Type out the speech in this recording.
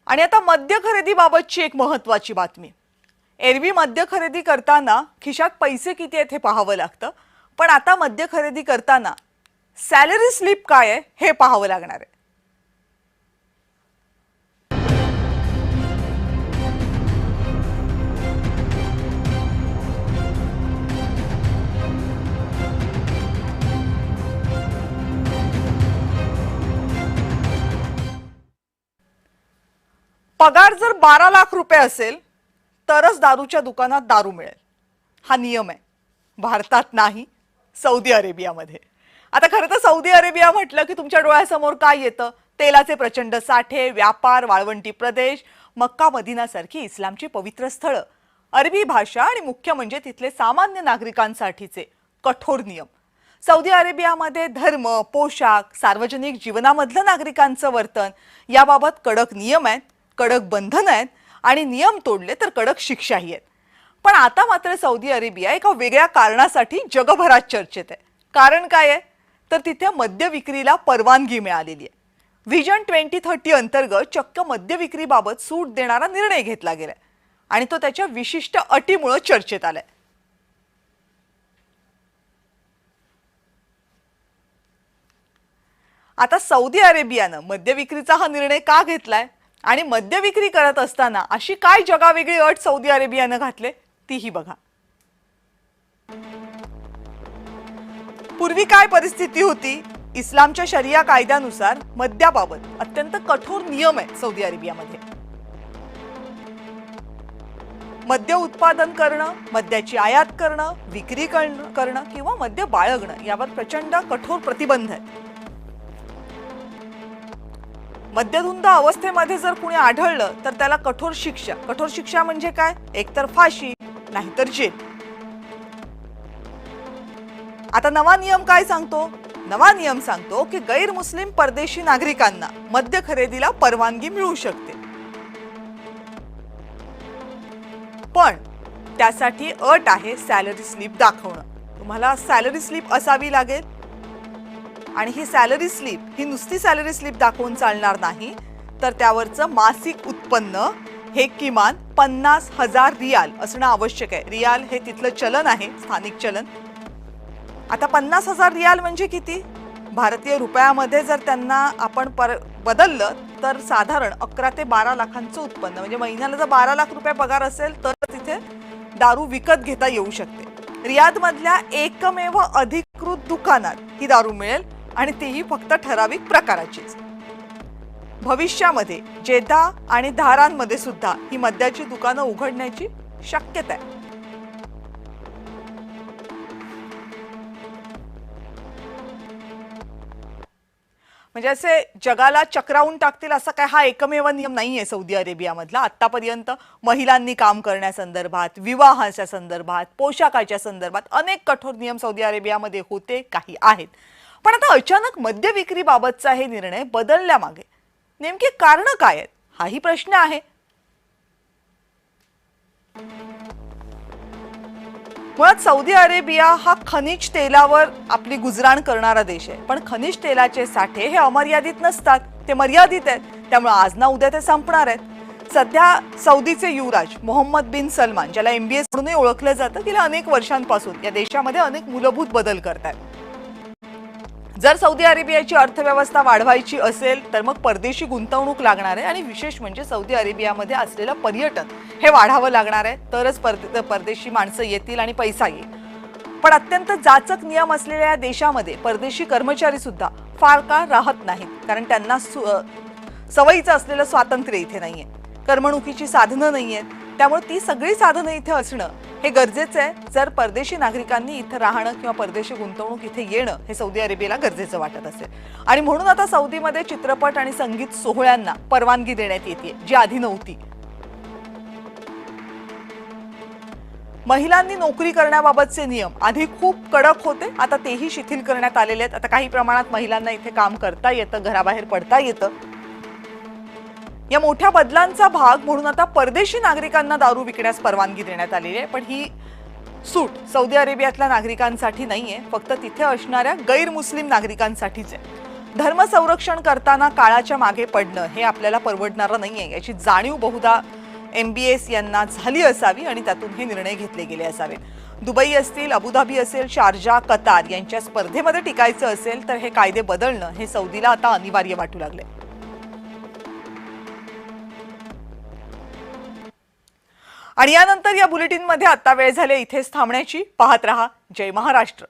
आणि आता मद्य खरेदीबाबतची एक महत्त्वाची बातमी। एरवी मद्य खरेदी करताना खिशात पैसे किती आहेत हे पाहावं लागतं, पण आता मद्य खरेदी करताना सॅलरी स्लिप काय आहे हे पाहावं लागणार आहे। पगार जर 12 लाख रुपये असेल तरच दारूच्या दुकानात दारू मिळेल, हा नियम आहे। भारतात नाही, सौदी अरेबियामध्ये। आता खरं तर सौदी अरेबिया म्हटलं की तुमच्या डोळ्यासमोर काय येतं? तेलाचे प्रचंड साठे, व्यापार, वाळवंटी प्रदेश, मक्का मदिनासारखी इस्लामची पवित्र स्थळं, अरबी भाषा आणि मुख्य म्हणजे तिथले सामान्य नागरिकांसाठीचे कठोर नियम। सौदी अरेबियामध्ये धर्म, पोशाख, सार्वजनिक जीवनामधलं नागरिकांचं वर्तन याबाबत कडक नियम आहेत, कडक बंधन आहेत आणि नियम तोडले तर कडक शिक्षाही आहेत। पण आता मात्र सौदी अरेबिया एका वेगळ्या कारणासाठी जगभरात चर्चेत आहे। कारण काय आहे? तर तिथे मद्य विक्रीला परवानगी मिळालेली आहे। व्हिजन 2030 अंतर्गत चक्क मद्य विक्रीबाबत सूट देणारा निर्णय घेतला गेलाय आणि तो त्याच्या विशिष्ट अटीमुळे चर्चेत आलाय। आता सौदी अरेबियानं मद्य विक्रीचा हा निर्णय का घेतलाय आणि मद्य विक्री करत असताना अशी काय जगावेगळी अट सौदी अरेबियानं घातले तीही बघा। पूर्वी काय परिस्थिती होती? इस्लामच्या शरिया कायद्यानुसार मद्याबाबत अत्यंत कठोर नियम आहेत सौदी अरेबियामध्ये। मद्य उत्पादन करणं, मद्याची आयात करणं, विक्री करणं किंवा मद्य बाळगणं यावर प्रचंड कठोर प्रतिबंध आहेत। मद्यधुंद अवस्थेमध्ये जर कुणी आढळलं तर त्याला कठोर शिक्षा म्हणजे काय? एकतर फाशी नाहीतर जेल। आता नवा नियम काय सांगतो? नवा नियम सांगतो की गैर मुस्लिम परदेशी नागरिकांना मद्य खरेदीला परवानगी मिळू शकते, पण त्यासाठी अट आहे सॅलरी स्लिप दाखवणं। तुम्हाला सॅलरी स्लिप असावी लागेल आणि ही सॅलरी स्लिप ही नुसती सॅलरी स्लिप दाखवून चालणार नाही, तर त्यावरचं मासिक उत्पन्न हे किमान 50,000 रियाल असणं आवश्यक आहे। रियाल हे तिथलं चलन आहे, स्थानिक चलन। आता 50,000 रियाल म्हणजे किती? भारतीय रुपयामध्ये जर त्यांना आपण बदललं तर साधारण 11 ते 12 लाखांचं उत्पन्न, म्हणजे महिन्याला जर 12 लाख रुपये पगार असेल तर तिथे दारू विकत घेता येऊ शकते। रियादमधल्या एकमेव अधिकृत दुकानात ही दारू मिळेल आणि तीही फक्त ठराविक प्रकाराचीच। भविष्यामध्ये जेद्दा आणि धारांमध्ये सुद्धा ही मद्याची दुकानं उघडण्याची शक्यता आहे। म्हणजे असे जगाला चक्रावून टाकतील असा काय हा एकमेव नियम नाहीये सौदी अरेबियामधला। आतापर्यंत महिलांनी काम करण्यासंदर्भात, विवाहाच्या संदर्भात, पोशाखाच्या संदर्भात अनेक कठोर नियम सौदी अरेबियामध्ये होते, काही आहेत। पण आता अचानक मद्य विक्रीबाबतचा हे निर्णय बदलल्यामागे नेमके कारण काय आहेत हाही प्रश्न आहे। मुळात सौदी अरेबिया हा खनिज तेलावर आपली गुजराण करणारा देश आहे, पण खनिज तेलाचे साठे हे अमर्यादित नसतात, ते मर्यादित आहेत। त्यामुळे आज ना उद्या ते संपणार आहेत। सध्या सौदीचे युवराज मोहम्मद बिन सलमान, ज्याला MBS म्हणूनही ओळखलं जातं, गेल्या अनेक वर्षांपासून या देशामध्ये अनेक मूलभूत बदल करतात। जर सौदी अरेबियाची अर्थव्यवस्था वाढवायची असेल तर मग परदेशी गुंतवणूक लागणार आहे आणि विशेष म्हणजे सौदी अरेबियामध्ये असलेलं पर्यटन हे वाढावं लागणार आहे, तरच परदेशी माणसं येतील आणि पैसा येईल। पण अत्यंत जाचक नियम असलेल्या या देशामध्ये परदेशी कर्मचारी सुद्धा फार काळ राहत नाहीत, कारण त्यांना सवयीचं असलेलं स्वातंत्र्य इथे नाहीये, करमणुकीची साधनं नाहीयेत। त्यामुळे ती सगळी साधनं इथे असणं हे गरजेचं आहे जर परदेशी नागरिकांनी इथे राहणं किंवा परदेशी गुंतवणूक इथे येणं हे सौदी अरेबियाला गरजेचं वाटत असेल। आणि म्हणून आता सौदीमध्ये चित्रपट आणि संगीत सोहळ्यांना परवानगी देण्यात येते, जी आधी नव्हती। महिलांनी नोकरी करण्याबाबतचे नियम आधी खूप कडक होते, आता तेही शिथिल करण्यात आलेले आहेत। आता काही प्रमाणात महिलांना इथे काम करता येतं, घराबाहेर पडता येतं। या मोठ्या बदलांचा भाग म्हणून आता परदेशी नागरिकांना दारू विकण्यास परवानगी देण्यात आलेली आहे, पण ही सूट सौदी अरेबियातल्या नागरिकांसाठी नाहीये, फक्त तिथे असणाऱ्या गैर मुस्लिम नागरिकांसाठीच आहे। धर्म संरक्षण करताना काळाच्या मागे पडणं हे आपल्याला परवडणारं नाहीये याची जाणीव बहुधा MBS यांना झाली असावी आणि त्यातून हे निर्णय घेतले गेले असावेत। दुबई असतील, अबुधाबी असेल, शारजा, कतार यांच्या स्पर्धेमध्ये टिकायचं असेल तर हे कायदे बदलणं हे सौदीला आता अनिवार्य वाटू लागले। आणि यानंतर या बुलेटिनमध्ये आता वेळ झाली इथेच थांबण्याची। पाहत रहा जय महाराष्ट्र।